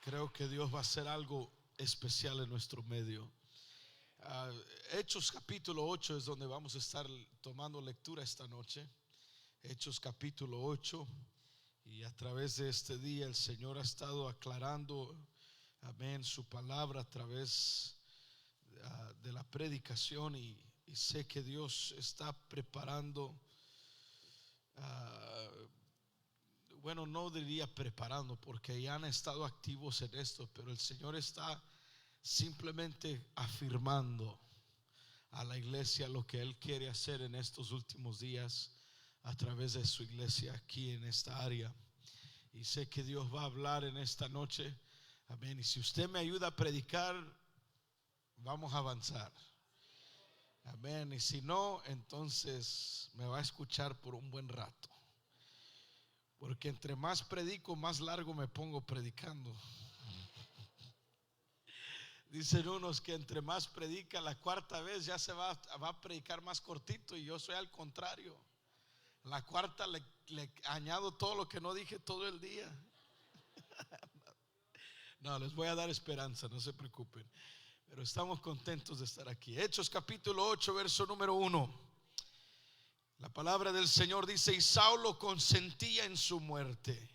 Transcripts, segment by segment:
Creo que Dios va a hacer algo especial en nuestro medio. Hechos capítulo 8 es donde vamos a estar tomando lectura esta noche. Hechos capítulo 8. Y a través de este día el Señor ha estado aclarando, amén, su palabra a través de la predicación. Y sé que Dios está preparando, bueno, no diría preparando porque ya han estado activos en esto, pero el Señor está simplemente afirmando a la iglesia lo que Él quiere hacer en estos últimos días a través de su iglesia aquí en esta área. Y sé que Dios va a hablar en esta noche, amén. Y si usted me ayuda a predicar, vamos a avanzar, amén. Y si no, entonces me va a escuchar por un buen rato, porque entre más predico, más largo me pongo predicando. Dicen unos que entre más predica, la cuarta vez ya se va a predicar más cortito, y yo soy al contrario. La cuarta le añado todo lo que no dije todo el día. No, les voy a dar esperanza, no se preocupen. Pero estamos contentos de estar aquí. Hechos capítulo 8, verso número 1. La palabra del Señor dice: y Saulo consentía en su muerte.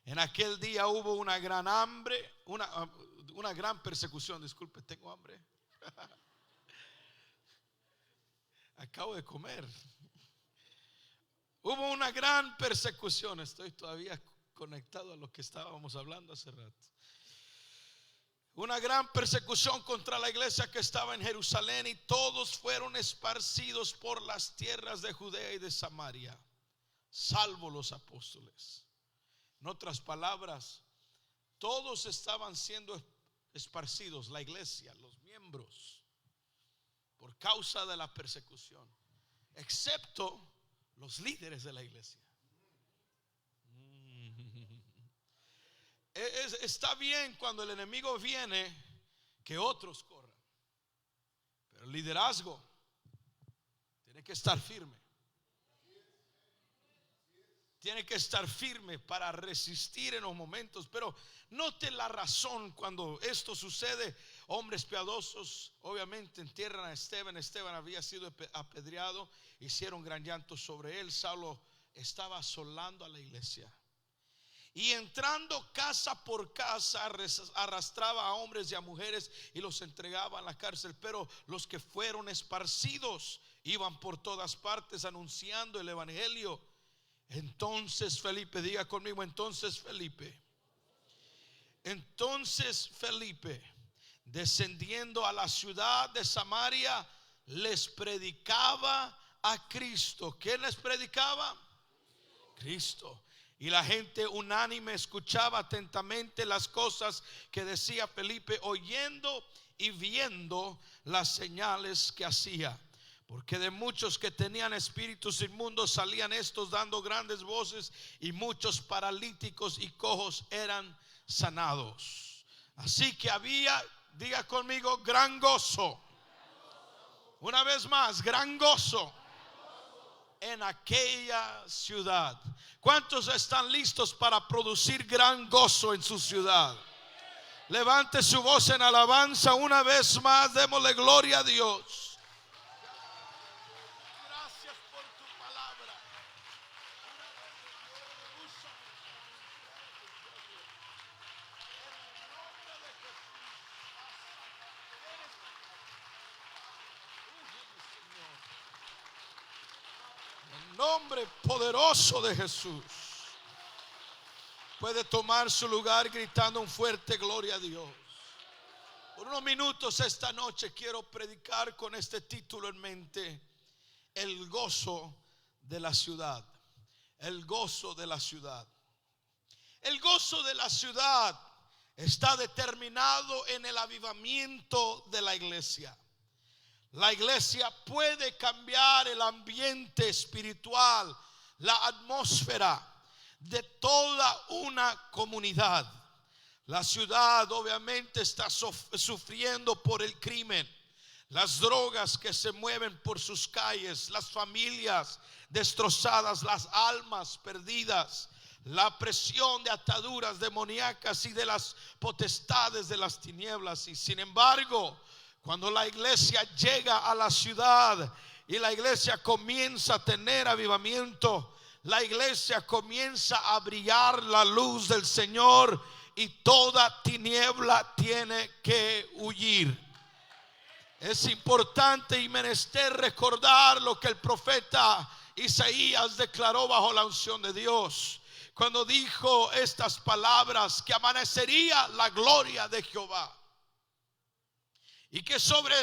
En aquel día hubo una gran hambre, una gran persecución. Disculpe, tengo hambre. Acabo de comer. Hubo una gran persecución. Estoy todavía conectado a lo que estábamos hablando hace rato. Una gran persecución contra la iglesia que estaba en Jerusalén, y todos fueron esparcidos por las tierras de Judea y de Samaria, salvo los apóstoles. En otras palabras, todos estaban siendo esparcidos, la iglesia, los miembros, por causa de la persecución, excepto los líderes de la iglesia. Está bien cuando el enemigo viene que otros corran, pero el liderazgo tiene que estar firme. Tiene que estar firme para resistir en los momentos. Pero note la razón cuando esto sucede. Hombres piadosos obviamente entierran a Esteban. Esteban había sido apedreado, hicieron gran llanto sobre él. Saulo estaba asolando a la iglesia, y entrando casa por casa arrastraba a hombres y a mujeres y los entregaba a la cárcel. Pero los que fueron esparcidos iban por todas partes anunciando el evangelio. Entonces Felipe, diga conmigo, entonces Felipe, descendiendo a la ciudad de Samaria, les predicaba a Cristo. ¿Quién les predicaba? Cristo. Y la gente unánime escuchaba atentamente las cosas que decía Felipe, oyendo y viendo las señales que hacía. Porque de muchos que tenían espíritus inmundos salían estos dando grandes voces, y muchos paralíticos y cojos eran sanados. Así que había, diga conmigo, gran gozo. Una vez más, gran gozo en aquella ciudad. ¿Cuántos están listos para producir gran gozo en su ciudad? Levante su voz en alabanza una vez más. Démosle gloria a Dios. Gracias por tu palabra. En nombre poderoso de Jesús. Puede tomar su lugar gritando un fuerte gloria a Dios. Por unos minutos esta noche quiero predicar con este título en mente: el gozo de la ciudad. El gozo de la ciudad. El gozo de la ciudad está determinado en el avivamiento de la iglesia. La iglesia puede cambiar el ambiente espiritual, la atmósfera de toda una comunidad. La ciudad obviamente está sufriendo por el crimen, las drogas que se mueven por sus calles, las familias destrozadas, las almas perdidas, la presión de ataduras demoníacas y de las potestades de las tinieblas. Y sin embargo, cuando la iglesia llega a la ciudad y la iglesia comienza a tener avivamiento, la iglesia comienza a brillar la luz del Señor y toda tiniebla tiene que huir. Es importante y menester recordar lo que el profeta Isaías declaró bajo la unción de Dios, cuando dijo estas palabras: que amanecería la gloria de Jehová y que sobre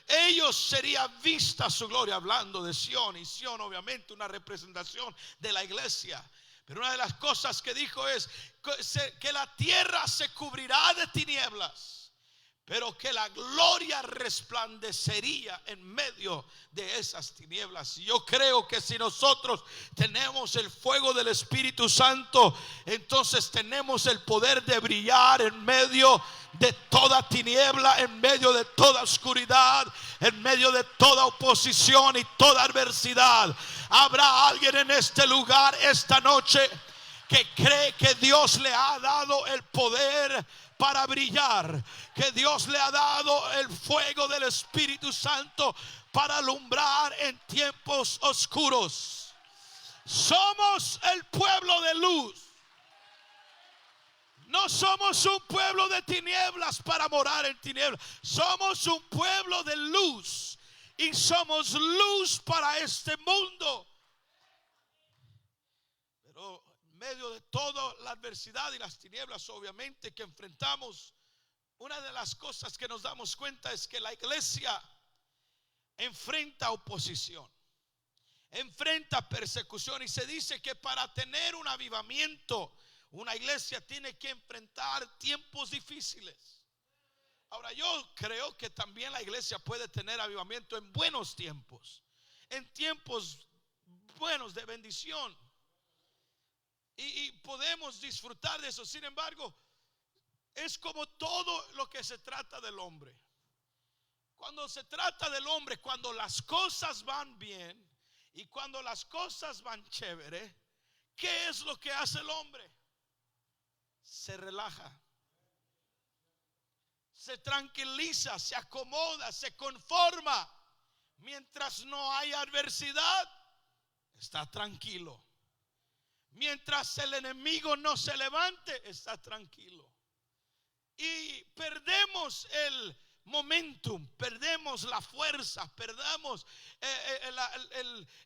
ellos sería vista su gloria, hablando de Sión. Y Sión obviamente una representación de la iglesia. Pero una de las cosas que dijo es que la tierra se cubrirá de tinieblas, pero que la gloria resplandecería en medio de esas tinieblas. Y yo creo que si nosotros tenemos el fuego del Espíritu Santo, entonces tenemos el poder de brillar en medio de toda tiniebla, en medio de toda oscuridad, en medio de toda oposición y toda adversidad. Habrá alguien en este lugar esta noche que cree que Dios le ha dado el poder para brillar, que Dios le ha dado el fuego del Espíritu Santo para alumbrar en tiempos oscuros. Somos el pueblo de luz. No somos un pueblo de tinieblas para morar en tinieblas. Somos un pueblo de luz y somos luz para este mundo. Pero en medio de toda la adversidad y las tinieblas obviamente que enfrentamos, una de las cosas que nos damos cuenta es que la iglesia enfrenta oposición, enfrenta persecución. Y se dice que para tener un avivamiento, una iglesia tiene que enfrentar tiempos difíciles. Ahora, yo creo que también la iglesia puede tener avivamiento en buenos tiempos, en tiempos buenos de bendición, y podemos disfrutar de eso. Sin embargo, es como todo lo que se trata del hombre. Cuando se trata del hombre, cuando las cosas van bien y cuando las cosas van chévere, ¿qué es lo que hace el hombre? Se relaja, se tranquiliza, se acomoda, se conforma. Mientras no hay adversidad, está tranquilo. Mientras el enemigo no se levante, está tranquilo. Y perdemos el momentum, perdemos la fuerza, perdemos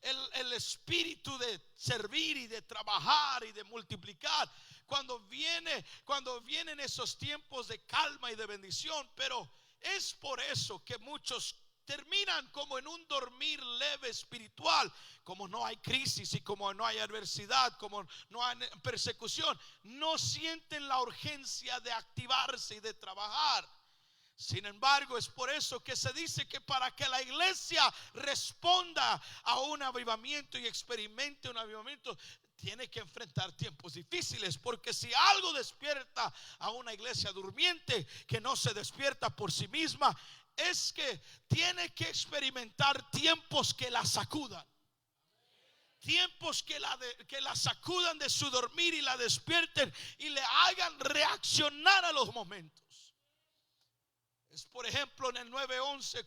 el espíritu de servir y de trabajar y de multiplicar cuando vienen esos tiempos de calma y de bendición. Pero es por eso que muchos terminan como en un dormir leve espiritual. Como no hay crisis y como no hay adversidad, como no hay persecución, no sienten la urgencia de activarse y de trabajar. Sin embargo, es por eso que se dice que para que la iglesia responda a un avivamiento y experimente un avivamiento, tiene que enfrentar tiempos difíciles. Porque si algo despierta a una iglesia durmiente, que no se despierta por sí misma, es que tiene que experimentar tiempos que la sacudan. Tiempos que la sacudan de su dormir y la despierten y le hagan reaccionar a los momentos. Es por ejemplo en el 9/11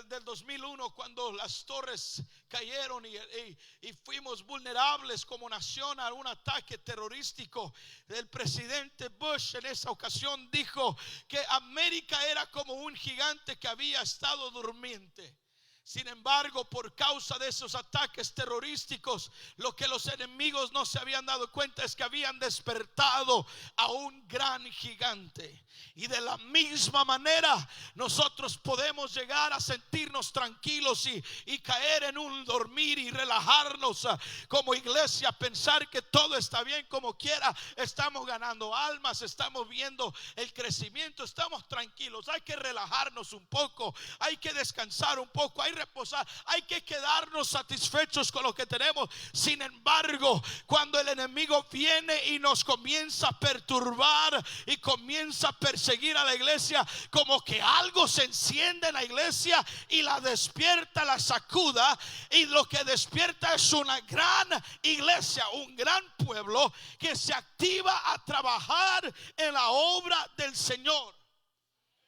del 2001, cuando las torres cayeron y fuimos vulnerables como nación a un ataque terrorístico. El presidente Bush en esa ocasión dijo que América era como un gigante que había estado durmiente. Sin embargo, por causa de esos ataques terrorísticos, lo que los enemigos no se habían dado cuenta es que habían despertado a un gran gigante. Y de la misma manera nosotros podemos llegar a sentirnos tranquilos y caer en un dormir y relajarnos como iglesia, pensar que todo está bien como quiera. Estamos ganando almas, estamos viendo el crecimiento, estamos tranquilos. Hay que relajarnos un poco, hay que descansar un poco, hay reposar, hay que quedarnos satisfechos con lo que tenemos. Sin embargo, cuando el enemigo viene y nos comienza a perturbar y comienza a perseguir a la iglesia, como que algo se enciende en la iglesia y la despierta, la sacuda, y lo que despierta es una gran iglesia, un gran pueblo que se activa a trabajar en la obra del Señor.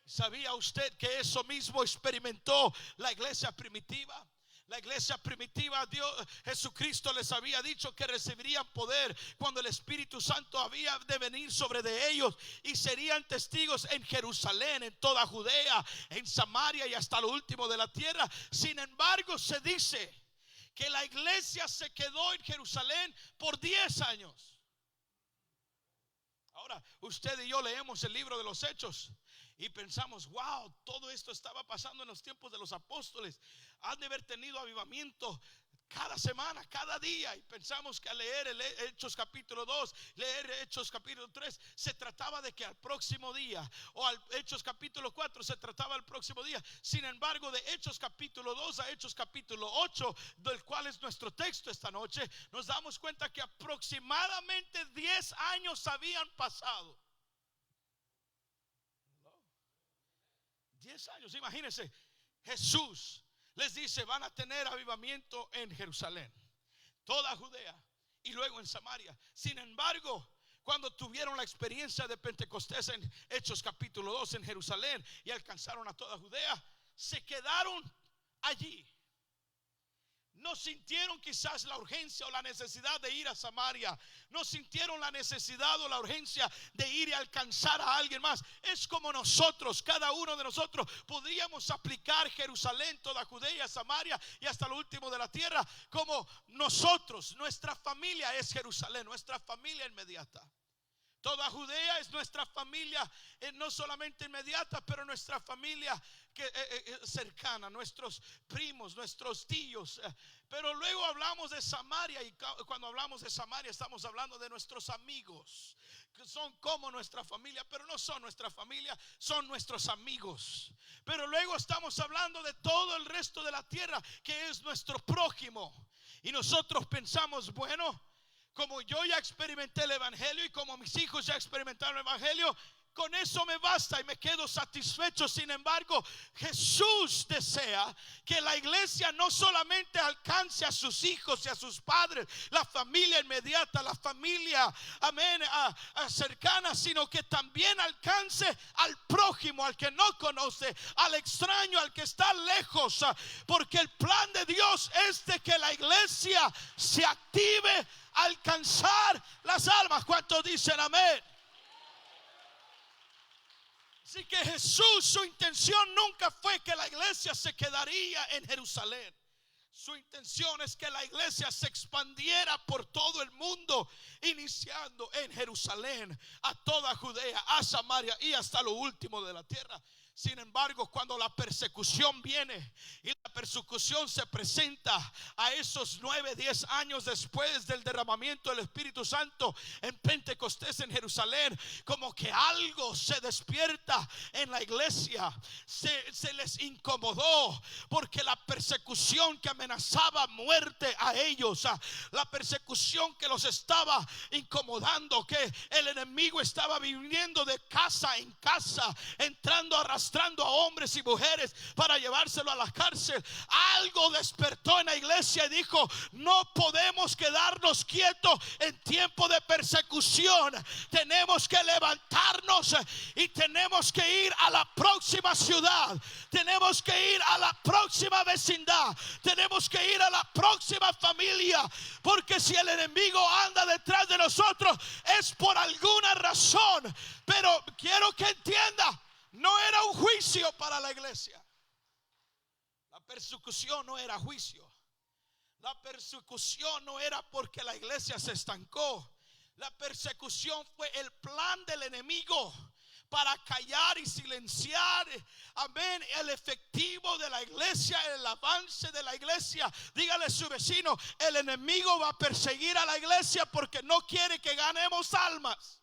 ¿Sabía usted que eso mismo experimentó la iglesia primitiva? La iglesia primitiva, Jesucristo les había dicho que recibirían poder cuando el Espíritu Santo había de venir sobre de ellos, y serían testigos en Jerusalén, en toda Judea, en Samaria y hasta lo último de la tierra. Sin embargo, se dice que la iglesia se quedó en Jerusalén por 10 años. Ahora, usted y yo leemos el libro de los Hechos y pensamos, wow, todo esto estaba pasando en los tiempos de los apóstoles. Han de haber tenido avivamiento cada semana, cada día. Y pensamos que al leer el Hechos capítulo 2, leer Hechos capítulo 3, se trataba de que al próximo día, o al Hechos capítulo 4 se trataba al próximo día. Sin embargo, de Hechos capítulo 2 a Hechos capítulo 8, del cual es nuestro texto esta noche, nos damos cuenta que aproximadamente 10 años habían pasado. 10 años, imagínense. Jesús les dice, van a tener avivamiento en Jerusalén, toda Judea y luego en Samaria. Sin embargo, cuando tuvieron la experiencia de Pentecostés en Hechos capítulo 2 en Jerusalén y alcanzaron a toda Judea, se quedaron allí. No sintieron quizás la urgencia o la necesidad de ir a Samaria. No sintieron la necesidad o la urgencia de ir y alcanzar a alguien más. Es como nosotros, cada uno de nosotros, podríamos aplicar Jerusalén, toda Judea, Samaria y hasta lo último de la tierra. Como nosotros, nuestra familia es Jerusalén, nuestra familia inmediata. Toda Judea es nuestra familia, no solamente inmediata, pero nuestra familia cercana, nuestros primos, nuestros tíos. Pero luego hablamos de Samaria, y cuando hablamos de Samaria estamos hablando de nuestros amigos, que son como nuestra familia, pero no son nuestra familia, son nuestros amigos. Pero luego estamos hablando de todo el resto de la tierra, que es nuestro prójimo. Y nosotros pensamos, bueno, como yo ya experimenté el evangelio y como mis hijos ya experimentaron el evangelio, con eso me basta y me quedo satisfecho. Sin embargo, Jesús desea que la iglesia no solamente alcance a sus hijos y a sus padres, la familia inmediata, la familia, amén, cercana, sino que también alcance al prójimo, al que no conoce, al extraño, al que está lejos. Porque el plan de Dios es de que la iglesia se active a alcanzar las almas. ¿Cuántos dicen amén? Así que Jesús, su intención nunca fue que la iglesia se quedaría en Jerusalén. Su intención es que la iglesia se expandiera por todo el mundo, iniciando en Jerusalén, a toda Judea, a Samaria y hasta lo último de la tierra. Sin embargo, cuando la persecución viene y la persecución se presenta a esos 9, 10 años después del derramamiento del Espíritu Santo en Pentecostés en Jerusalén, como que algo se despierta en la iglesia. Se les incomodó, porque la persecución que amenazaba muerte a ellos, la persecución que los estaba incomodando, que el enemigo estaba viviendo de casa en casa, entrando arrastrando a hombres y mujeres para llevárselo a la cárcel. Algo despertó en la iglesia y dijo: no podemos quedarnos quietos en tiempo de persecución. Tenemos que levantarnos y tenemos que ir a la próxima ciudad, tenemos que ir a la próxima vecindad, tenemos que ir a la próxima familia, porque si el enemigo anda detrás de nosotros es por alguna razón. Pero quiero que entienda, no era un juicio para la iglesia. La persecución no era juicio. La persecución no era porque la iglesia se estancó. La persecución fue el plan del enemigo para callar y silenciar, amén, el efectivo de la iglesia, el avance de la iglesia. Dígale a su vecino: el enemigo va a perseguir a la iglesia porque no quiere que ganemos almas.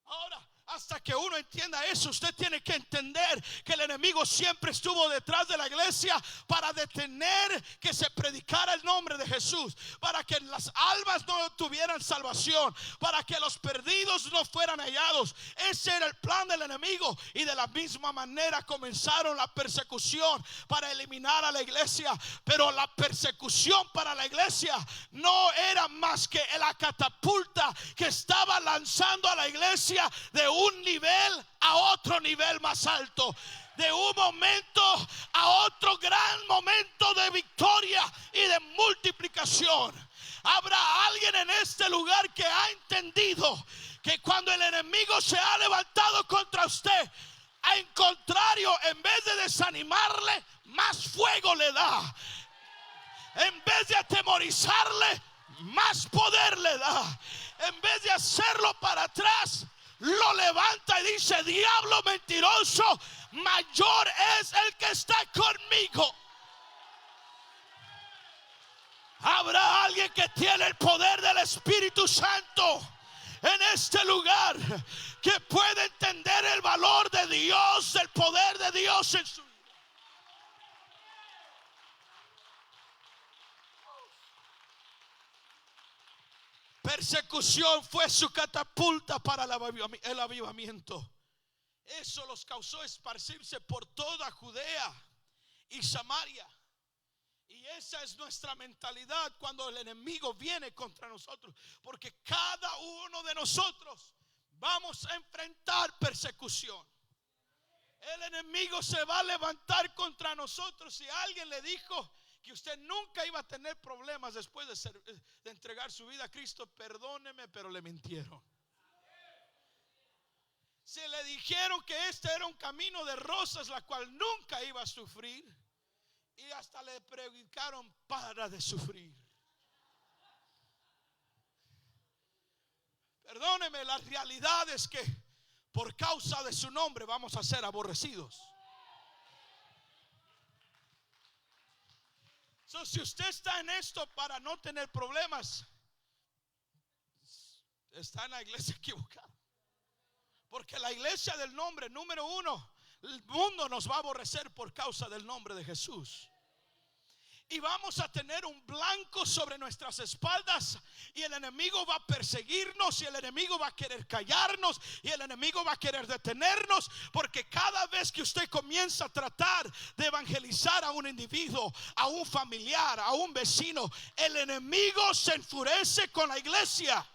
Ahora, Hasta que uno entienda eso, usted tiene que entender que el enemigo siempre estuvo detrás de la iglesia para detener que se predicara el nombre de Jesús, para que las almas no tuvieran salvación, para que los perdidos no fueran hallados. Ese era el plan del enemigo, y de la misma manera comenzaron la persecución para eliminar a la iglesia. Pero la persecución para la iglesia no era más que la catapulta que estaba lanzando a la iglesia de un nivel a otro nivel más alto, de un momento a otro gran momento de victoria y de multiplicación. Habrá alguien en este lugar que ha entendido que cuando el enemigo se ha levantado contra usted, al contrario, en vez de desanimarle, más fuego le da. En vez de atemorizarle, más poder le da. En vez de hacerlo para atrás, lo levanta y dice: diablo mentiroso, mayor es el que está conmigo. Habrá alguien que tiene el poder del Espíritu Santo en este lugar, que puede entender el valor de Dios, el poder de Dios en su vida. Persecución fue su catapulta para el avivamiento. Eso los causó esparcirse por toda Judea y Samaria. Y esa es nuestra mentalidad cuando el enemigo viene contra nosotros, porque cada uno de nosotros vamos a enfrentar persecución. El enemigo se va a levantar contra nosotros. Si alguien le dijo que usted nunca iba a tener problemas después de entregar su vida a Cristo, perdóneme, pero le mintieron. Se le dijeron que este era un camino de rosas, la cual nunca iba a sufrir, y hasta le predicaron: para de sufrir. Perdóneme, la realidad es que por causa de su nombre vamos a ser aborrecidos. So, si usted está en esto para no tener problemas, está en la iglesia equivocada. Porque la iglesia del nombre, número uno, el mundo nos va a aborrecer por causa del nombre de Jesús. Y vamos a tener un blanco sobre nuestras espaldas, y el enemigo va a perseguirnos, y el enemigo va a querer callarnos, y el enemigo va a querer detenernos, porque cada vez que usted comienza a tratar de evangelizar a un individuo, a un familiar, a un vecino, el enemigo se enfurece con la iglesia.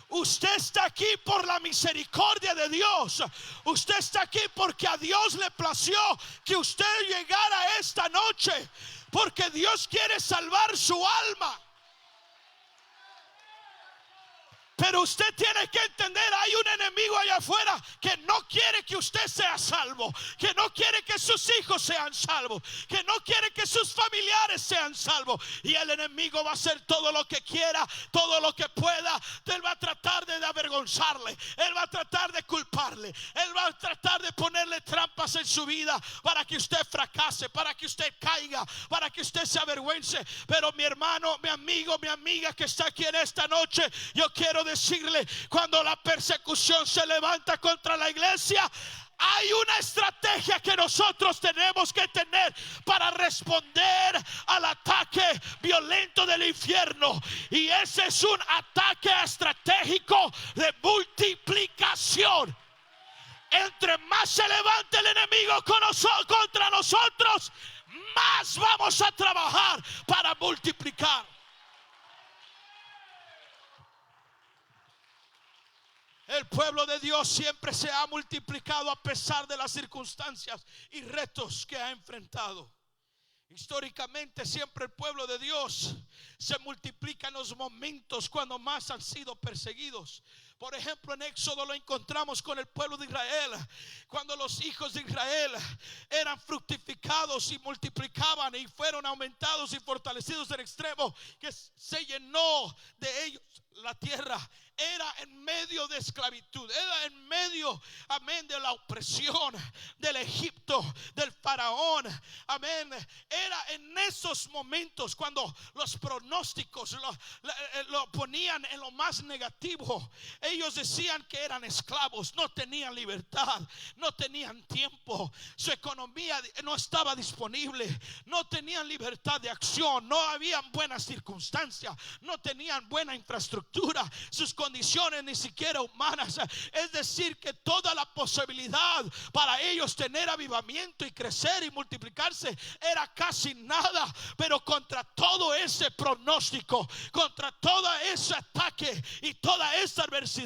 Usted está aquí por la misericordia de Dios. Usted está aquí porque a Dios le plació que usted llegara esta noche, porque Dios quiere salvar su alma. Pero usted tiene que entender, hay un enemigo allá afuera que no quiere que usted sea salvo, que no quiere que sus hijos sean salvos, que no quiere que sus familiares sean salvos. Y el enemigo va a hacer todo lo que quiera, todo lo que pueda. Él va a tratar de avergonzarle, él va a tratar de culparle, él va a tratar de ponerle trampas en su vida para que usted fracase, para que usted caiga, para que usted se avergüence. Pero mi hermano, mi amigo, mi amiga que está aquí en esta noche, yo quiero decirle: cuando la persecución se levanta contra la iglesia, hay una estrategia que nosotros tenemos que tener para responder al ataque violento del infierno, y ese es un ataque estratégico de multiplicación. Entre más se levante el enemigo contra nosotros, más vamos a trabajar para multiplicar. El pueblo de Dios siempre se ha multiplicado a pesar de las circunstancias y retos que ha enfrentado. Históricamente siempre el pueblo de Dios se multiplica en los momentos cuando más han sido perseguidos. Por ejemplo, en Éxodo lo encontramos con el pueblo de Israel, cuando los hijos de Israel eran fructificados y multiplicaban y fueron aumentados y fortalecidos en extremo, que se llenó de ellos la tierra. Era en medio de esclavitud, era en medio, amén, de la opresión del Egipto, del faraón, amén. Era en esos momentos cuando los pronósticos lo ponían en lo más negativo. Ellos decían que eran esclavos, no tenían libertad, no tenían tiempo, su economía no estaba disponible, no tenían libertad de acción, no habían buenas circunstancias, no tenían buena infraestructura, sus condiciones ni siquiera humanas. Es decir, que toda la posibilidad para ellos tener avivamiento y crecer y multiplicarse era casi nada. Pero contra todo ese pronóstico, contra todo ese ataque y toda esa adversidad,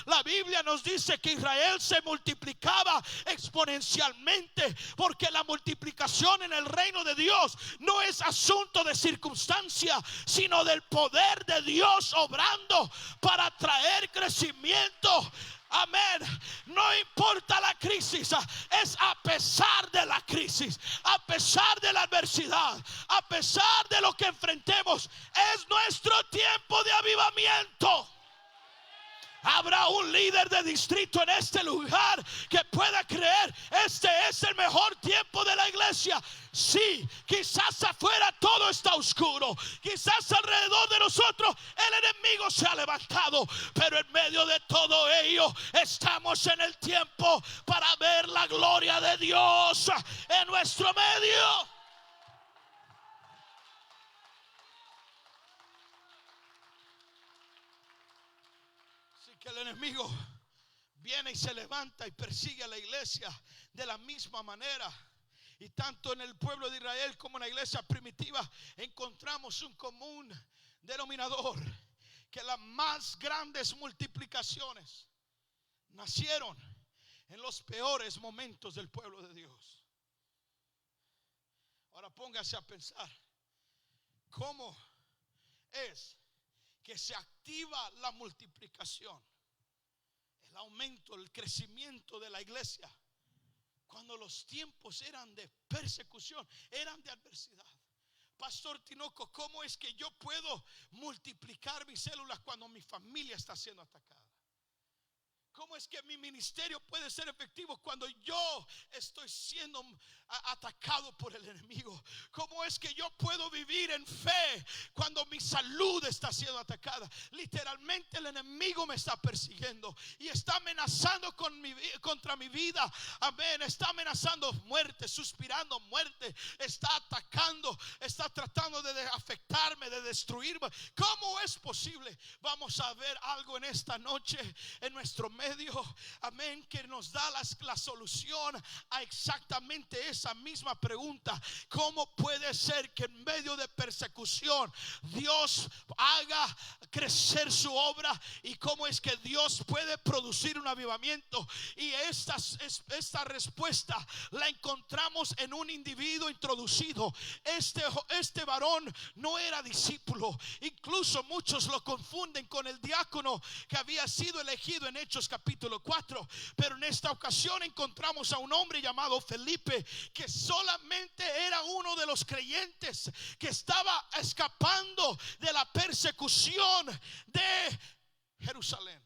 la Biblia nos dice que Israel se multiplicaba exponencialmente, porque la multiplicación en el reino de Dios no es asunto de circunstancia, sino del poder de Dios obrando para traer crecimiento. Amén. No importa la crisis, es a pesar de la crisis, a pesar de la adversidad, a pesar de lo que enfrentemos, es nuestro tiempo de avivamiento. Habrá un líder de distrito en este lugar que pueda creer: este es el mejor tiempo de la iglesia. Sí, quizás afuera todo está oscuro, quizás alrededor de nosotros el enemigo se ha levantado, pero en medio de todo ello estamos en el tiempo para ver la gloria de Dios en nuestro medio. Que el enemigo viene y se levanta y persigue a la iglesia de la misma manera. Y tanto en el pueblo de Israel como en la iglesia primitiva encontramos un común denominador: que las más grandes multiplicaciones nacieron en los peores momentos del pueblo de Dios. Ahora póngase a pensar: ¿cómo es que se activa la multiplicación, el aumento, el crecimiento de la iglesia, cuando los tiempos eran de persecución, eran de adversidad? Pastor Tinoco, ¿cómo es que yo puedo multiplicar mis células cuando mi familia está siendo atacada? ¿Cómo es que mi ministerio puede ser efectivo cuando yo estoy siendo atacado por el enemigo? ¿Cómo es que yo puedo vivir en fe cuando mi salud está siendo atacada? Literalmente el enemigo me está persiguiendo y está amenazando contra mi vida. Amén. Está amenazando muerte, suspirando muerte. Está atacando, está tratando de afectarme, de destruirme. ¿Cómo es posible? Vamos a ver algo en esta noche en nuestro medio. Amén, que nos da la solución a exactamente esa misma pregunta. ¿Cómo puede ser que en medio de persecución Dios haga crecer su obra? ¿Y cómo es que Dios puede producir un avivamiento? Y esta respuesta la encontramos en un individuo introducido. Este varón no era discípulo. Incluso muchos lo confunden con el diácono que había sido elegido en Hechos capítulo 4, pero en esta ocasión encontramos a un hombre llamado Felipe, que solamente era uno de los creyentes que estaba escapando de la persecución de Jerusalén.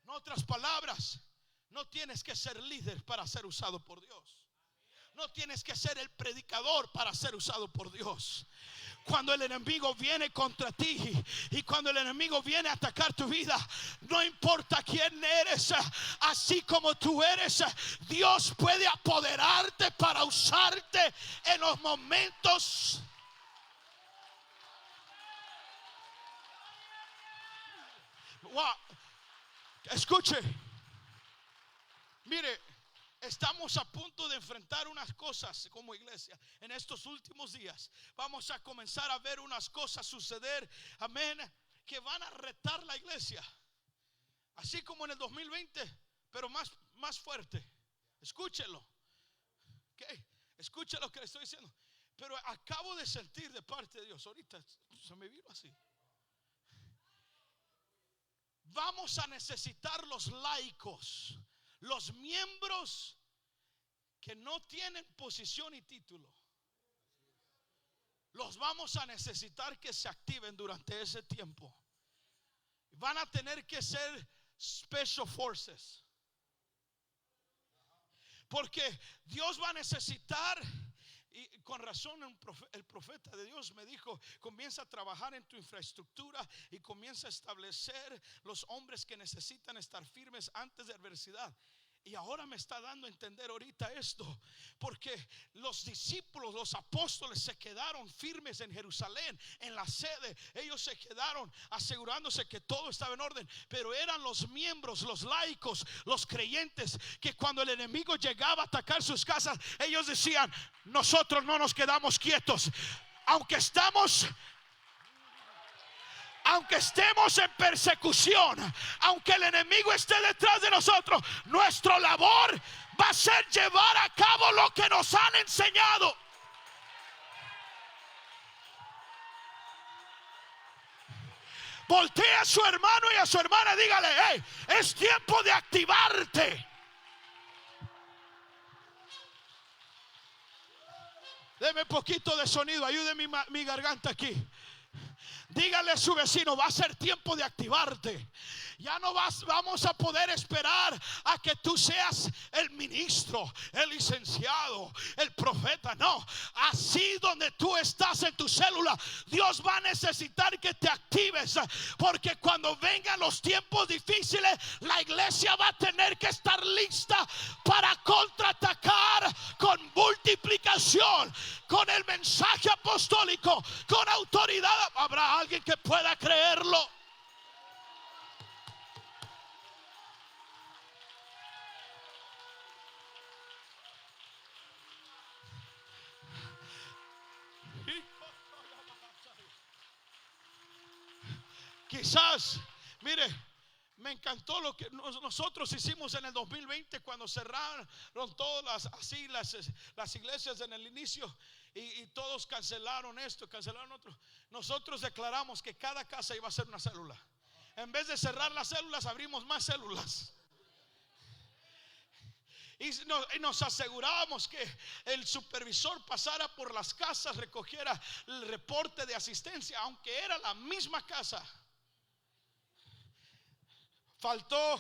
En otras palabras, no tienes que ser líder para ser usado por Dios. No tienes que ser el predicador para ser usado por Dios. Cuando el enemigo viene contra ti y cuando el enemigo viene a atacar tu vida, no importa quién eres, así como tú eres, Dios puede apoderarte para usarte en los momentos. Wow. Escuche, mire, estamos a punto de enfrentar unas cosas como iglesia. En estos últimos días vamos a comenzar a ver unas cosas suceder, amén, que van a retar la iglesia, así como en el 2020, pero más fuerte. Escúchelo, ¿okay? Escuche lo que le estoy diciendo. Pero acabo de sentir de parte de Dios, ahorita se me vino así: vamos a necesitar los laicos, los miembros que no tienen posición y título. Los vamos a necesitar que se activen durante ese tiempo. Van a tener que ser special forces, porque Dios va a necesitar Y con razón el profeta de Dios me dijo: comienza a trabajar en tu infraestructura y comienza a establecer los hombres que necesitan estar firmes antes de adversidad. Y ahora me está dando a entender ahorita esto, porque los discípulos, los apóstoles se quedaron firmes en Jerusalén, en la sede. Ellos se quedaron asegurándose que todo estaba en orden. Pero eran los miembros, los laicos, los creyentes, que cuando el enemigo llegaba a atacar sus casas, ellos decían: nosotros no nos quedamos quietos. Aunque estemos en persecución, aunque el enemigo esté detrás de nosotros, nuestra labor va a ser llevar a cabo lo que nos han enseñado. Voltea a su hermano y a su hermana, dígale: hey, es tiempo de activarte. Deme un poquito de sonido, ayude mi garganta aquí. Dígale a su vecino: va a ser tiempo de activarte. Ya no vamos a poder esperar a que tú seas el ministro, el licenciado, el profeta. No, así donde tú estás en tu célula, Dios va a necesitar que te actives, porque cuando vengan los tiempos difíciles, la iglesia va a tener que estar lista para contraatacar con multiplicación, con el mensaje apostólico, con autoridad. ¿Habrá alguien que pueda creerlo? Quizás, mire, me encantó lo que nosotros hicimos en el 2020 cuando cerraron todas las iglesias en el inicio y todos cancelaron esto, cancelaron otro. Nosotros declaramos que cada casa iba a ser una célula. En vez de cerrar las células, abrimos más células. Y nos asegurábamos que el supervisor pasara por las casas, recogiera el reporte de asistencia, aunque era la misma casa. Faltó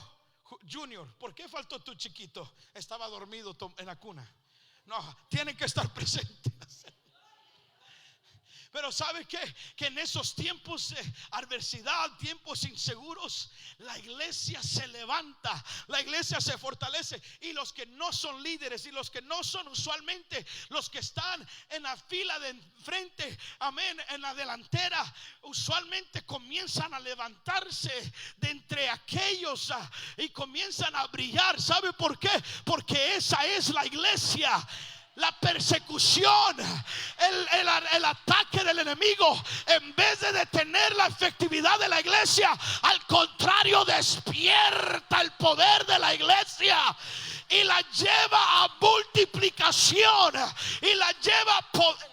Junior. ¿Por qué faltó tu chiquito? Estaba dormido en la cuna. No, tienen que estar presentes. Pero ¿sabe qué? Que en esos tiempos de adversidad, tiempos inseguros, la iglesia se levanta, la iglesia se fortalece. Y los que no son líderes y los que no son usualmente los que están en la fila de enfrente, amén, en la delantera, usualmente comienzan a levantarse de entre aquellos y comienzan a brillar. ¿Sabe por qué? Porque esa es la iglesia. La persecución, el ataque del enemigo, en vez de detener la efectividad de la iglesia, al contrario, despierta el poder de la iglesia y la lleva a multiplicación y la lleva a poder.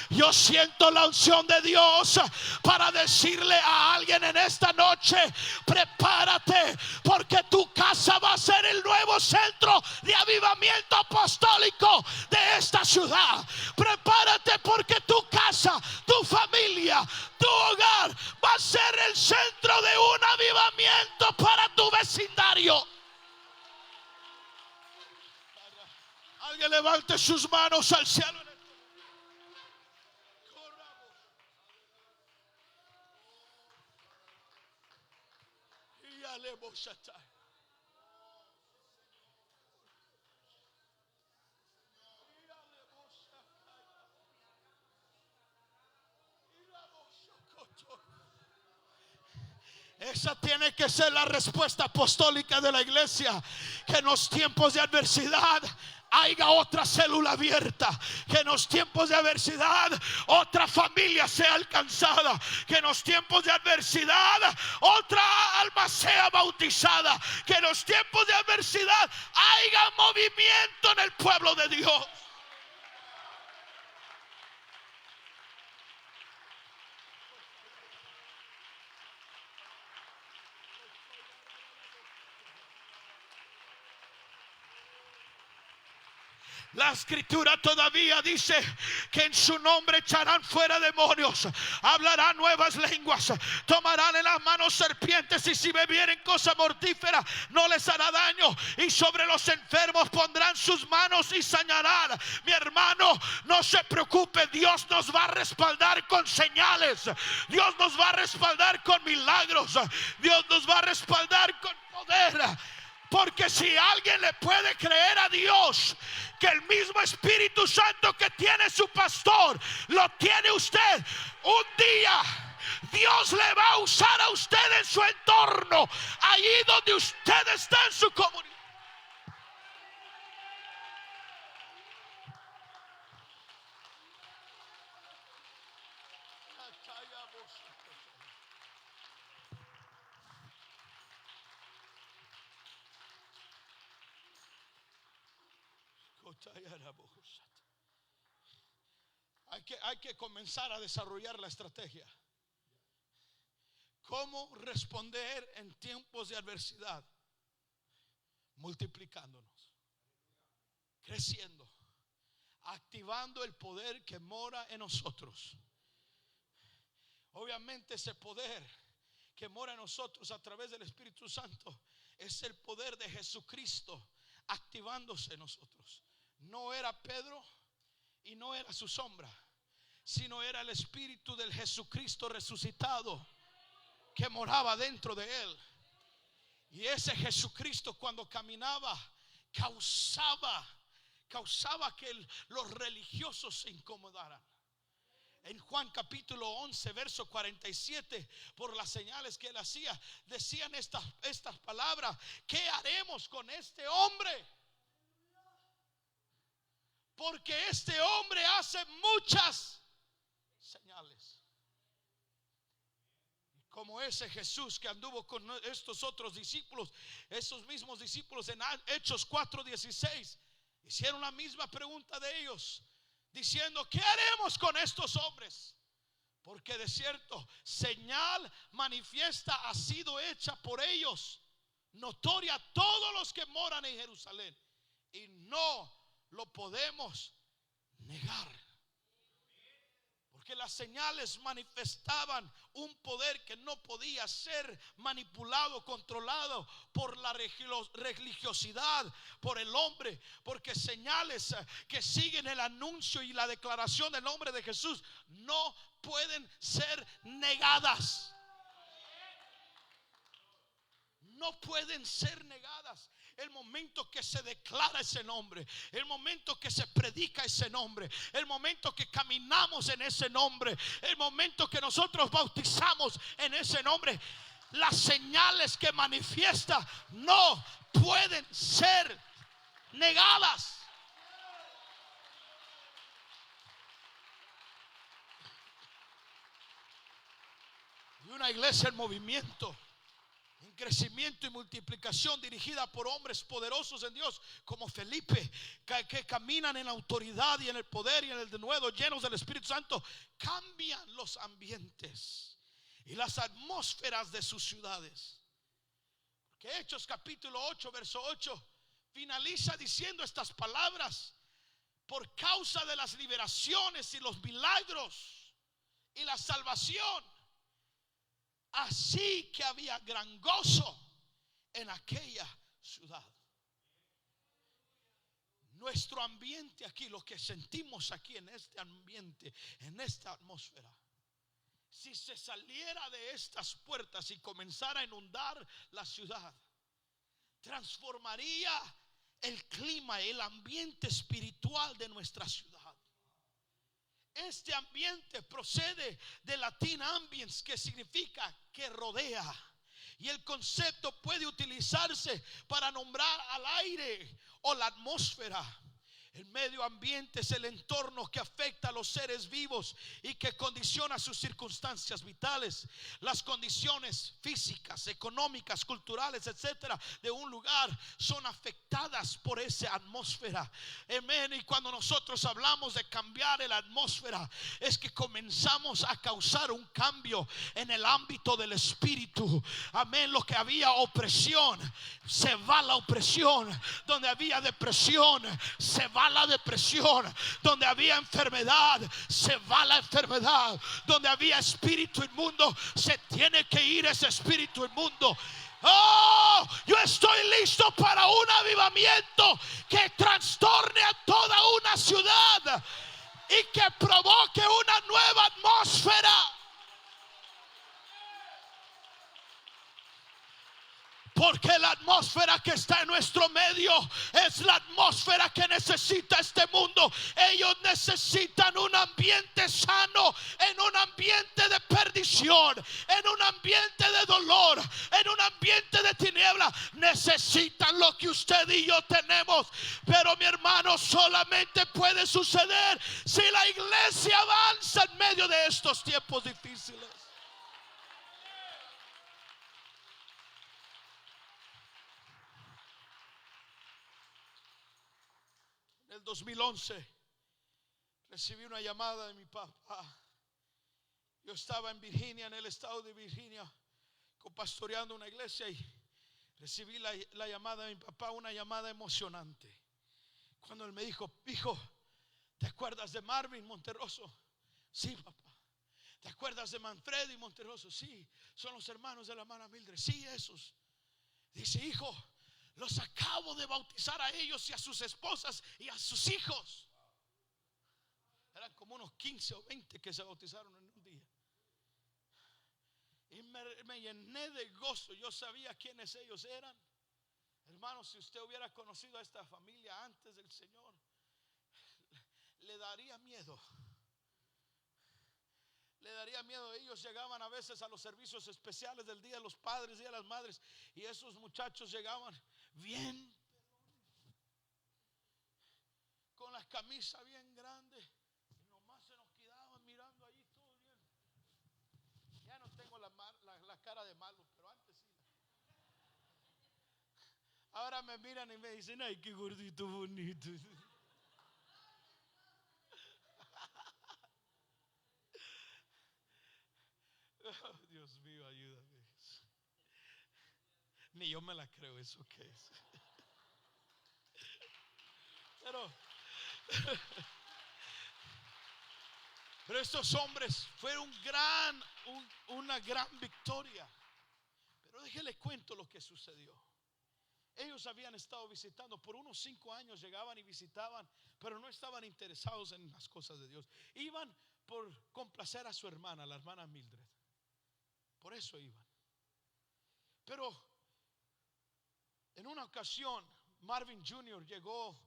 Yo siento la unción de Dios para decirle a alguien en esta noche: prepárate, porque tu casa va a ser el nuevo centro de avivamiento apostólico de esta ciudad. Prepárate, porque tu casa, tu familia, tu hogar va a ser el centro de un avivamiento para tu vecindario. Alguien levante sus manos al cielo. Esa tiene que ser la respuesta apostólica de la iglesia. Que en los tiempos de adversidad haya otra célula abierta. Que en los tiempos de adversidad otra familia sea alcanzada. Que en los tiempos de adversidad otra alma sea bautizada. Que en los tiempos de adversidad haya movimiento en el pueblo de Dios. La escritura todavía dice que en su nombre echarán fuera demonios, hablarán nuevas lenguas, tomarán en las manos serpientes, y si bebieren cosa mortífera no les hará daño, y sobre los enfermos pondrán sus manos y sanarán. Mi hermano, no se preocupe, Dios nos va a respaldar con señales, Dios nos va a respaldar con milagros, Dios nos va a respaldar con poder. Porque si alguien le puede creer a Dios que el mismo Espíritu Santo que tiene su pastor lo tiene usted, un día Dios le va a usar a usted en su entorno, allí donde usted está en su comunidad. Hay que comenzar a desarrollar la estrategia. ¿Cómo responder en tiempos de adversidad? Multiplicándonos, creciendo, activando el poder que mora en nosotros. Obviamente ese poder que mora en nosotros a través del Espíritu Santo es el poder de Jesucristo activándose en nosotros. No era Pedro y no era su sombra, sino era el Espíritu del Jesucristo resucitado que moraba dentro de él. Y ese Jesucristo, cuando caminaba, causaba que los religiosos se incomodaran. En Juan capítulo 11 verso 47, por las señales que él hacía, decían estas palabras: ¿qué haremos con este hombre? Porque este hombre hace muchas señales. Como ese Jesús que anduvo con estos otros discípulos, esos mismos discípulos en Hechos 4:16, hicieron la misma pregunta de ellos, diciendo: ¿qué haremos con estos hombres? Porque de cierto señal manifiesta ha sido hecha por ellos, notoria a todos los que moran en Jerusalén, y no lo podemos negar. Porque las señales manifestaban un poder que no podía ser manipulado, controlado por la religiosidad, por el hombre. Porque señales que siguen el anuncio y la declaración del nombre de Jesús no pueden ser negadas. No pueden ser negadas. El momento que se declara ese nombre, el momento que se predica ese nombre, el momento que caminamos en ese nombre, el momento que nosotros bautizamos en ese nombre, las señales que manifiesta no pueden ser negadas. Y una iglesia en movimiento, crecimiento y multiplicación, dirigida por hombres poderosos en Dios como Felipe, que caminan en autoridad y en el poder y en el denuedo, llenos del Espíritu Santo, cambian los ambientes y las atmósferas de sus ciudades. Que Hechos capítulo 8 verso 8 finaliza diciendo estas palabras: por causa de las liberaciones y los milagros y la salvación, así que había gran gozo en aquella ciudad. Nuestro ambiente aquí, lo que sentimos aquí en este ambiente, en esta atmósfera, si se saliera de estas puertas y comenzara a inundar la ciudad, transformaría el clima, el ambiente espiritual de nuestra ciudad. Este ambiente procede del latín ambiens, que significa que rodea. Y el concepto puede utilizarse para nombrar al aire o la atmósfera. El medio ambiente es el entorno que afecta a los seres vivos y que condiciona sus circunstancias vitales. Las condiciones físicas, económicas, culturales, etcétera, de un lugar son afectadas por esa atmósfera. Amén. Y cuando nosotros hablamos de cambiar la atmósfera, es que comenzamos a causar un cambio en el ámbito del espíritu. Amén. Lo que había opresión, se va la opresión. Donde había depresión, se va va la depresión. Donde había enfermedad, se va la enfermedad. Donde había espíritu inmundo, se tiene que ir ese espíritu inmundo. Oh, yo estoy listo para un avivamiento que trastorne a toda una ciudad y que provoque una nueva atmósfera. Porque la atmósfera que está en nuestro medio es la atmósfera que necesita este mundo. Ellos necesitan un ambiente sano, en un ambiente de perdición, en un ambiente de dolor, en un ambiente de tiniebla. Necesitan lo que usted y yo tenemos. Pero mi hermano, solamente puede suceder si la iglesia avanza en medio de estos tiempos difíciles. En el 2011 recibí una llamada de mi papá. Yo estaba en Virginia, en el estado de Virginia, pastoreando una iglesia, y recibí la llamada de mi papá, una llamada emocionante. Cuando él me dijo: hijo, ¿te acuerdas de Marvin Monterroso? Sí, papá. ¿Te acuerdas de Manfredi Monterroso? Sí, son los hermanos de la hermana Mildred. Sí, esos. Dice: hijo, los acabo de bautizar a ellos y a sus esposas y a sus hijos. Eran como unos 15 o 20 que se bautizaron en un día. Y me llené de gozo. Yo sabía quiénes ellos eran. Hermano, si usted hubiera conocido a esta familia antes del Señor, le daría miedo. Le daría miedo. Ellos llegaban a veces a los servicios especiales del Día de los Padres, Día de las Madres, y esos muchachos llegaban bien, con la camisa bien grande, y nomás se nos quedaban mirando allí todo bien. Ya no tengo la cara de malo, pero antes sí. Ahora me miran y me dicen: ay, qué gordito bonito. Oh, Dios mío, ayúdame. Ni yo me la creo, ¿eso qué es? Pero estos hombres fueron una gran victoria. Pero déjele cuento lo que sucedió. Ellos habían estado visitando por unos 5 años, llegaban y visitaban, pero no estaban interesados en las cosas de Dios. Iban por complacer a su hermana, la hermana Mildred. Por eso iban. Pero en una ocasión Marvin Jr. llegó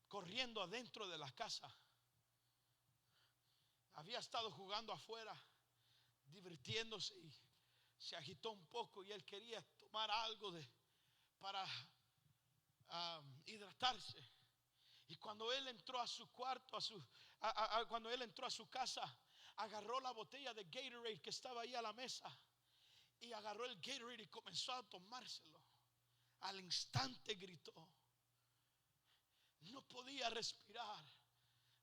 corriendo adentro de la casa. Había estado jugando afuera, divirtiéndose, y se agitó un poco y él quería tomar algo para hidratarse. Y cuando él entró a su cuarto, cuando él entró a su casa, agarró la botella de Gatorade que estaba ahí a la mesa, y agarró el Gatorade y comenzó a tomárselo. Al instante gritó. No podía respirar.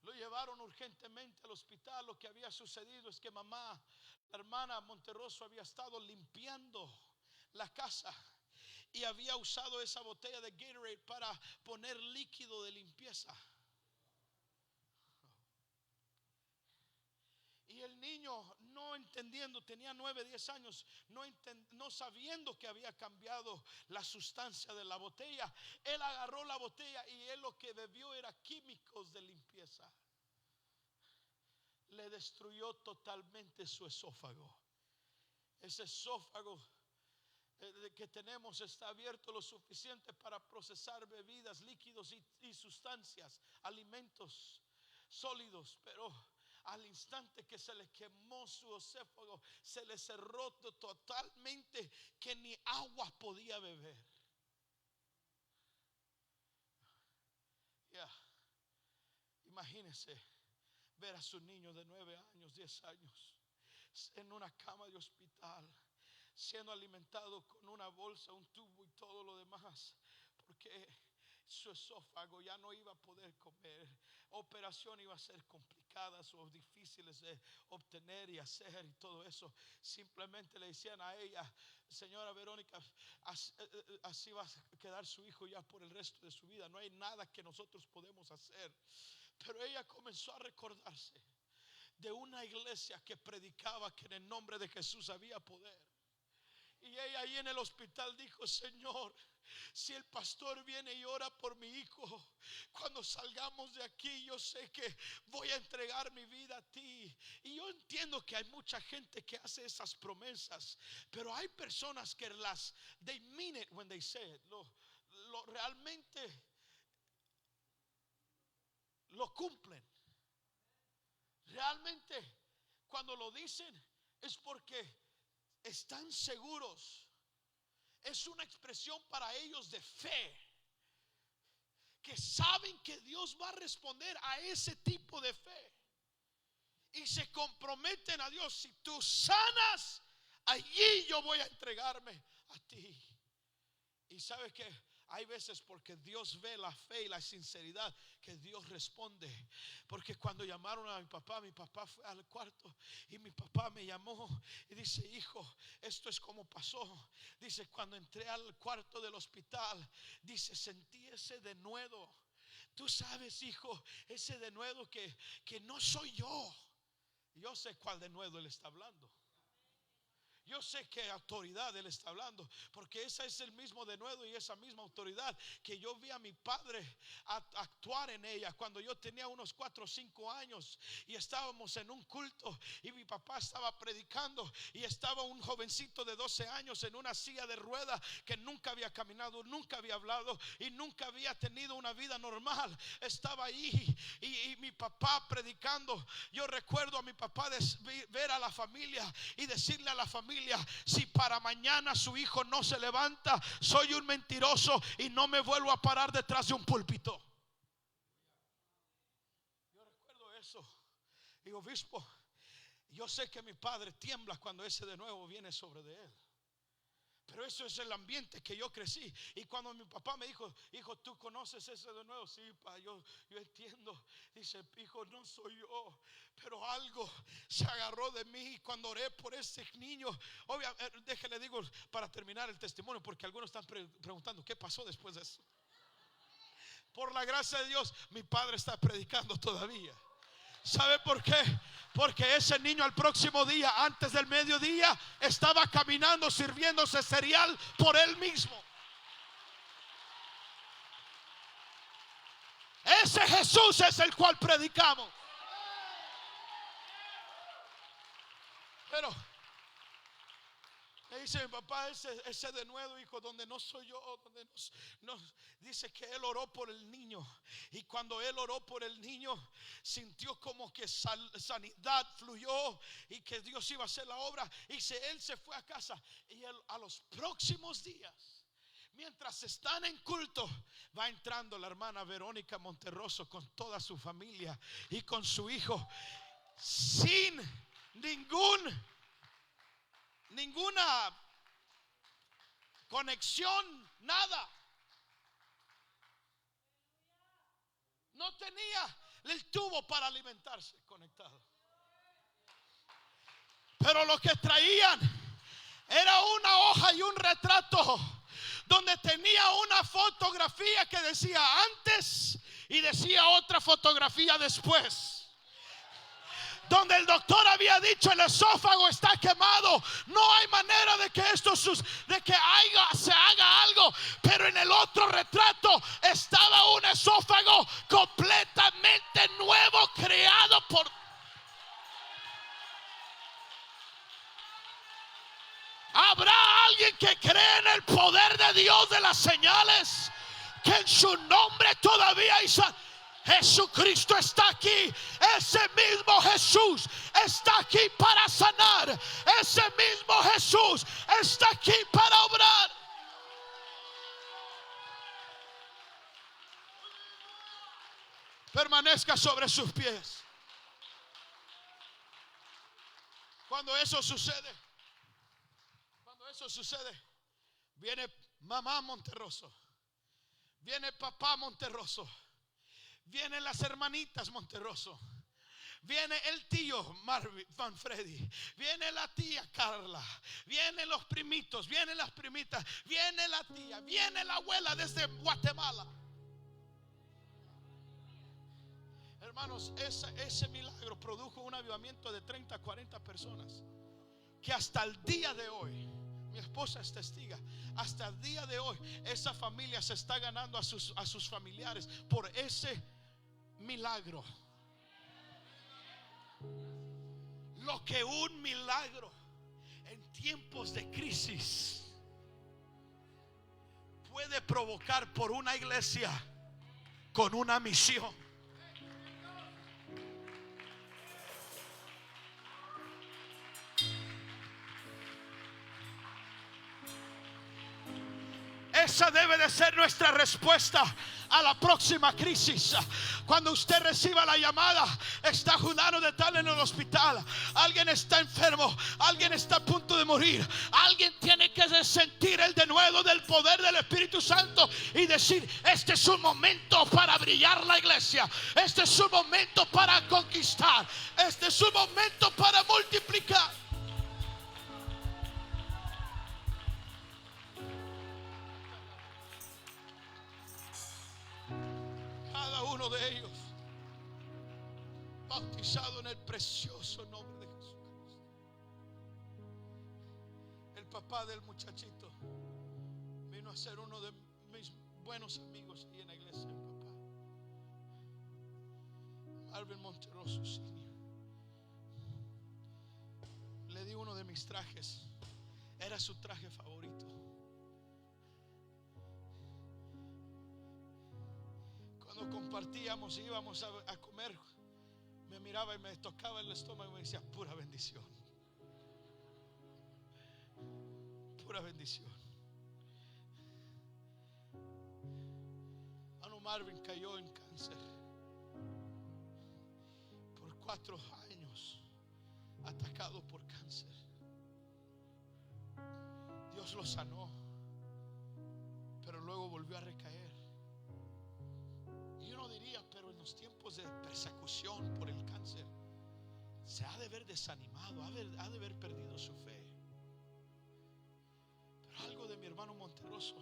Lo llevaron urgentemente al hospital. Lo que había sucedido es que mamá, la hermana Monterroso, había estado limpiando la casa y había usado esa botella de Gatorade para poner líquido de limpieza. Y el niño, no entendiendo, tenía 9, 10 años, no sabiendo que había cambiado la sustancia de la botella, él agarró la botella y él lo que bebió era químicos de limpieza. Le destruyó totalmente su esófago. Ese esófago que tenemos está abierto lo suficiente para procesar bebidas, líquidos y sustancias, alimentos sólidos, pero al instante que se le quemó su esófago, se le cerró totalmente, que ni agua podía beber. Imagínense ver a su niño de 9 años, 10 años en una cama de hospital, siendo alimentado con una bolsa, un tubo y todo lo demás, porque su esófago ya no iba a poder comer. Operación iba a ser complicadas o difíciles de obtener y hacer y todo eso. Simplemente le decían a ella: señora Verónica, así va a quedar su hijo ya por el resto de su vida. No hay nada que nosotros podemos hacer. Pero ella comenzó a recordarse de una iglesia que predicaba que en el nombre de Jesús había poder. Y ella ahí en el hospital dijo: Señor, si el pastor viene y ora por mi hijo, cuando salgamos de aquí, yo sé que voy a entregar mi vida a ti. Y yo entiendo que hay mucha gente que hace esas promesas, pero hay personas que they mean it when they say it. Lo realmente lo cumplen. Realmente cuando lo dicen es porque están seguros. Es una expresión para ellos de fe, que saben que Dios va a responder a ese tipo de fe, y se comprometen a Dios: si tú sanas, allí yo voy a entregarme a ti. Y sabes que hay veces, porque Dios ve la fe y la sinceridad, que Dios responde. Porque cuando llamaron a mi papá fue al cuarto y mi papá me llamó y dice: hijo, esto es como pasó. Dice: cuando entré al cuarto del hospital, dice, sentí ese denuedo. Tú sabes, hijo, ese denuedo que no soy yo. Yo sé cuál denuedo él está hablando. Yo sé qué autoridad él está hablando, porque ese es el mismo denuedo y esa misma autoridad que yo vi a mi padre actuar en ella cuando yo tenía unos 4 o 5 años y estábamos en un culto y mi papá estaba predicando y estaba un jovencito de 12 años en una silla de ruedas que nunca había caminado, nunca había hablado y nunca había tenido una vida normal. Estaba ahí y mi papá predicando. Yo recuerdo a mi papá ver a la familia y decirle a la familia: si para mañana su hijo no se levanta, soy un mentiroso y no me vuelvo a parar detrás de un púlpito. Yo recuerdo eso. Y obispo, yo sé que mi padre tiembla cuando ese de nuevo viene sobre de él. Pero eso es el ambiente que yo crecí. Y cuando mi papá me dijo: hijo, ¿tú conoces ese de nuevo? Sí, pa, yo entiendo. Dice: hijo, no soy yo, pero algo se agarró de mí cuando oré por ese niño. Obviamente, déjale digo para terminar el testimonio, porque algunos están preguntando qué pasó después de eso. Por la gracia de Dios, mi padre está predicando todavía. ¿Sabe por qué? Porque ese niño al próximo día, antes del mediodía, estaba caminando, sirviéndose cereal por él mismo. Ese Jesús es el cual predicamos. Pero me dice mi papá: ese denuedo, hijo, donde no soy yo, donde dice que él oró por el niño. Y cuando él oró por el niño, sintió como que sanidad fluyó y que Dios iba a hacer la obra. Y él se fue a casa. Y él, a los próximos días, mientras están en culto, va entrando la hermana Verónica Monterroso con toda su familia y con su hijo, sin ninguna conexión, nada. No tenía el tubo para alimentarse conectado. Pero lo que traían era una hoja y un retrato donde tenía una fotografía que decía antes y decía otra fotografía después. Donde el doctor había dicho: el esófago está quemado, no hay manera de que esto se haga algo. Pero en el otro retrato estaba un esófago completamente nuevo, creado por... ¿Habrá alguien que cree en el poder de Dios de las señales? Que en su nombre todavía hay Jesucristo está aquí. Ese mismo Jesús está aquí para sanar. Ese mismo Jesús está aquí para obrar. Permanezca sobre sus pies. Cuando eso sucede, viene mamá Monterroso, viene papá Monterroso, vienen las hermanitas Monterroso, viene el tío Marvin, Manfredi, viene la tía Carla, vienen los primitos, vienen las primitas, viene la tía, viene la abuela desde Guatemala. Hermanos, ese milagro produjo un avivamiento de 30 a 40 personas, que hasta el día de hoy, mi esposa es testiga, hasta el día de hoy esa familia se está ganando a sus familiares por ese milagro. Lo que un milagro en tiempos de crisis puede provocar por una iglesia con una misión. Esa debe de ser nuestra respuesta a la próxima crisis. Cuando usted reciba la llamada, está fulano de tal en el hospital, alguien está enfermo, alguien está a punto de morir, alguien tiene que sentir el denuedo del poder del Espíritu Santo y decir: este es un momento para brillar la iglesia, este es un momento para conquistar, este es un momento para multiplicar. De ellos bautizado en el precioso nombre de Jesucristo. El papá del muchachito vino a ser uno de mis buenos amigos ahí en la iglesia. El papá Marvin Monteroso Senior. Le di uno de mis trajes, era su traje favorito. Cuando compartíamos y íbamos a comer, me miraba y me tocaba el estómago y me decía: pura bendición, pura bendición. Hermano Marvin cayó en cáncer por 4 años, atacado por cáncer. Dios lo sanó, pero luego volvió a recaer. Y uno diría: pero en los tiempos de persecución por el cáncer se ha de ver desanimado, ha de haber perdido su fe. Pero algo de mi hermano Monteroso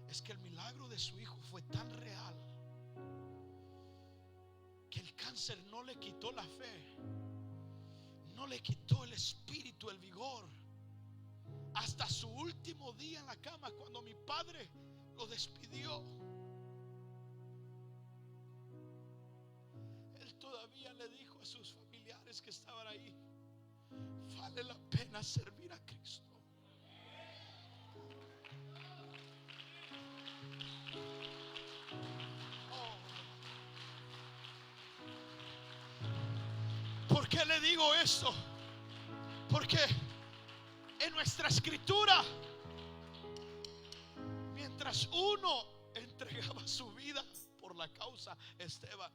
es que el milagro de su hijo fue tan real que el cáncer no le quitó la fe, no le quitó el espíritu, el vigor. Hasta su último día en la cama, cuando mi padre lo despidió, él todavía le dijo a sus familiares que estaban ahí: vale la pena servir a Cristo. ¿Por qué le digo esto? Porque en nuestra escritura, mientras uno entregaba su vida por la causa, Esteban,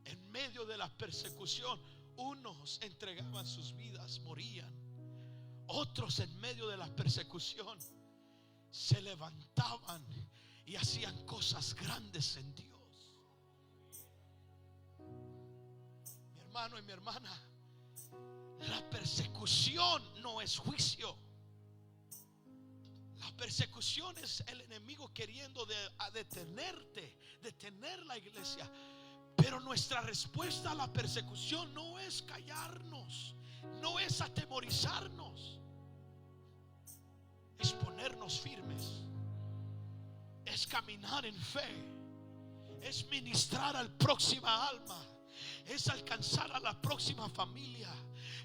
en medio de la persecución, unos entregaban sus vidas, morían. Otros en medio de la persecución se levantaban y hacían cosas grandes en Dios. Mi hermano y mi hermana, la persecución no es juicio. La persecución es el enemigo queriendo detener la iglesia. Pero nuestra respuesta a la persecución no es callarnos, no es atemorizarnos, es ponernos firmes, es caminar en fe, es ministrar al próxima alma, es alcanzar a la próxima familia,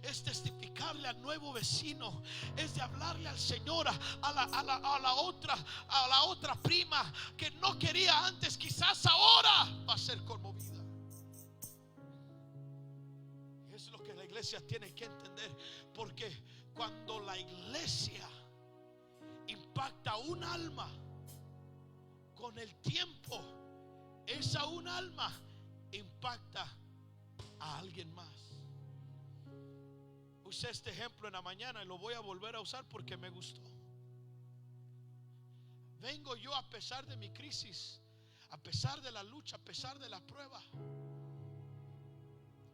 es testificarle al nuevo vecino, es de hablarle al Señor a la otra prima que no quería antes, quizás ahora va a ser conmovida. Es lo que la iglesia tiene que entender, porque cuando la iglesia impacta un alma, con el tiempo esa un alma impacta a alguien más. Usé este ejemplo en la mañana y lo voy a volver a usar porque me gustó. Vengo yo a pesar de mi crisis, a pesar de la lucha, a pesar de la prueba,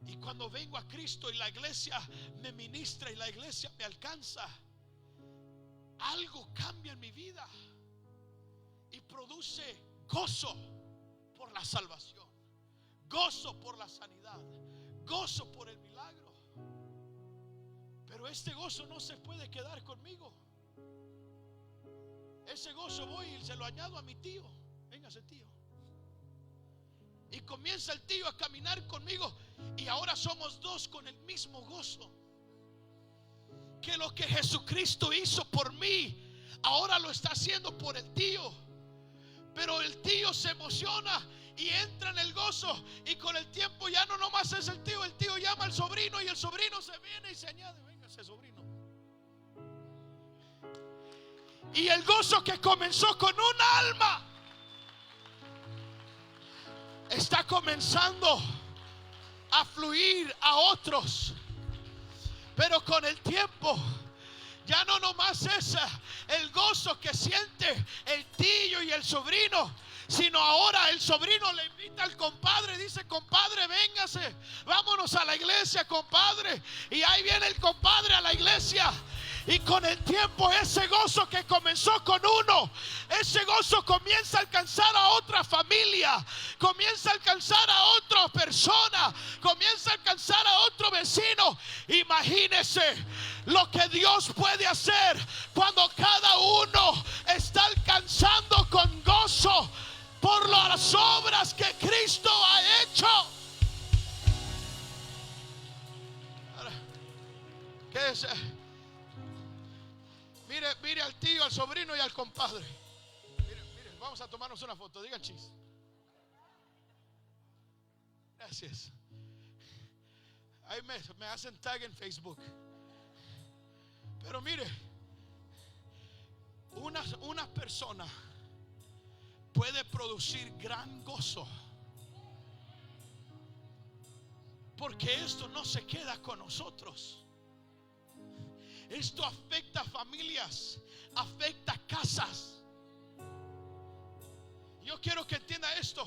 Y cuando vengo a Cristo y la iglesia me ministra y la iglesia me alcanza, algo cambia en mi vida y produce gozo por la salvación, gozo por la sanidad, gozo por el milagro. Pero este gozo no se puede quedar conmigo. Ese gozo voy y se lo añado a mi tío. Véngase, tío. Y comienza el tío a caminar conmigo y ahora somos dos con el mismo gozo. Que lo que Jesucristo hizo por mí, ahora lo está haciendo por el tío. Pero el tío se emociona y entra en el gozo, y con el tiempo ya no nomás es el tío llama al sobrino y el sobrino se viene y se añade. Véngase, sobrino. Y el gozo que comenzó con un alma está comenzando a fluir a otros. Pero con el tiempo ya no nomás es el gozo que siente el tío y el sobrino, sino ahora el sobrino le invita al compadre, dice: compadre, véngase, vámonos a la iglesia, compadre. Y ahí viene el compadre a la iglesia. Y con el tiempo ese gozo que comenzó con uno, ese gozo comienza a alcanzar a otra familia, comienza a alcanzar a otra persona, comienza a alcanzar a otro vecino. Imagínese lo que Dios puede hacer cuando cada uno está alcanzando con gozo por las obras que Cristo ha hecho. Ahora, ¿qué es? Mire al tío, al sobrino y al compadre. Mire, vamos a tomarnos una foto. Digan chis. Gracias. Ahí me hacen tag en Facebook. Pero mire, una persona puede producir gran gozo, porque esto no se queda con nosotros. Esto afecta a familias, afecta a casas. Yo quiero que entienda esto.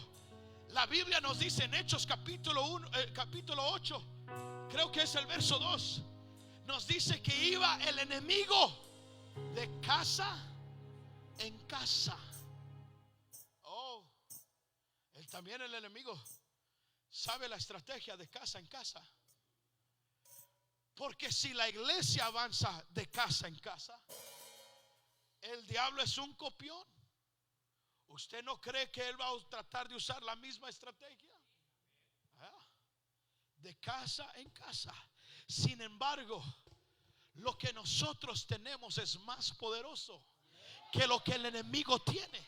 La Biblia nos dice en Hechos capítulo 8, creo que es el verso 2, nos dice que iba el enemigo de casa en casa. Oh, también el enemigo sabe la estrategia de casa en casa. Porque si la iglesia avanza de casa en casa, el diablo es un copión. ¿Usted no cree que él va a tratar de usar la misma estrategia? De casa en casa. Sin embargo, lo que nosotros tenemos es más poderoso que lo que el enemigo tiene.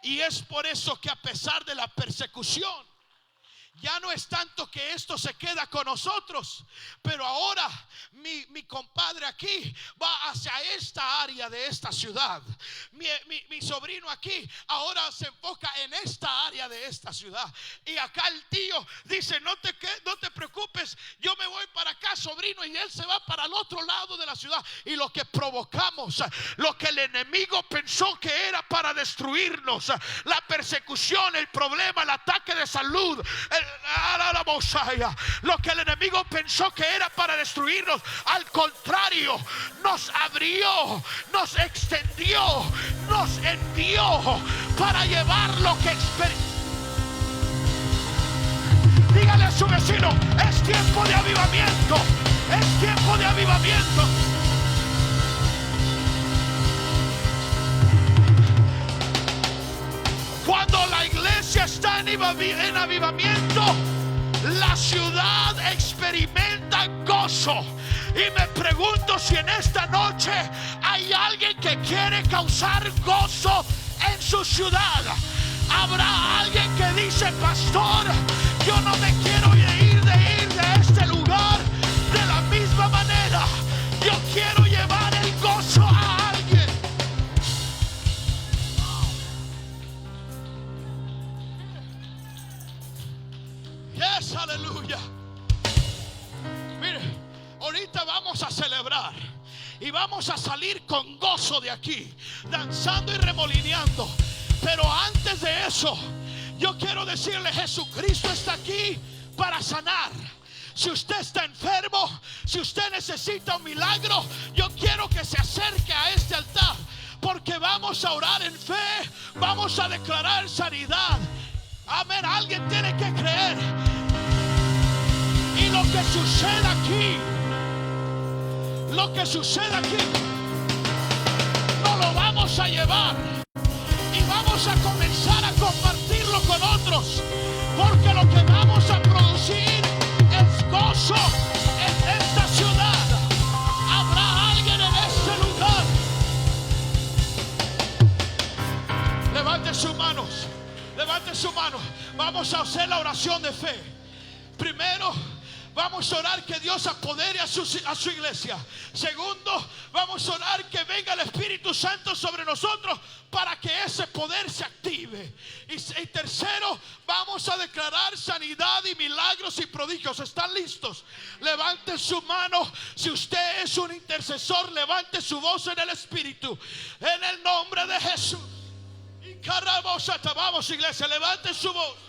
Y es por eso que a pesar de la persecución, ya no es tanto que esto se queda con nosotros, pero ahora mi compadre aquí va hacia esta área de esta ciudad. Mi sobrino aquí ahora se enfoca en esta área de esta ciudad. Y acá el tío dice: no te preocupes, yo me voy para acá, sobrino, y él se va para el otro lado de la ciudad. Y lo que provocamos, lo que el enemigo pensó que era para destruirnos, la persecución, el problema, el ataque de salud, lo que el enemigo pensó que era para destruirnos, al contrario, nos abrió, nos extendió, nos envió para llevar lo que dígale a su vecino: es tiempo de avivamiento, es tiempo de avivamiento. Cuando la iglesia está en avivamiento, la ciudad experimenta gozo. Y me pregunto si en esta noche hay alguien que quiere causar gozo en su ciudad. Habrá alguien que dice: pastor, yo no me quiero ir de este lugar de la misma manera. Yo quiero llevar el gozo a alguien. Yes, aleluya. Mire, ahorita vamos a celebrar y vamos a salir con gozo de aquí, danzando y remolineando. Pero antes de eso, yo quiero decirle: Jesucristo está aquí para sanar. Si usted está enfermo, si usted necesita un milagro, yo quiero que se acerque a este altar, porque vamos a orar en fe, vamos a declarar sanidad. Amén. Alguien tiene que creer. Y lo que suceda aquí, no lo vamos a llevar y vamos a comenzar a compartirlo con otros, porque lo que vamos a producir es gozo en esta ciudad. Habrá alguien en este lugar. Levante sus manos, levante su mano. Vamos a hacer la oración de fe. Primero, vamos a orar que Dios apodere a su iglesia. Segundo, vamos a orar que venga el Espíritu Santo sobre nosotros para que ese poder se active. Y tercero, vamos a declarar sanidad y milagros y prodigios. ¿Están listos? Levanten su mano. Si usted es un intercesor, levante su voz en el Espíritu, en el nombre de Jesús. Vamos, iglesia, levanten su voz.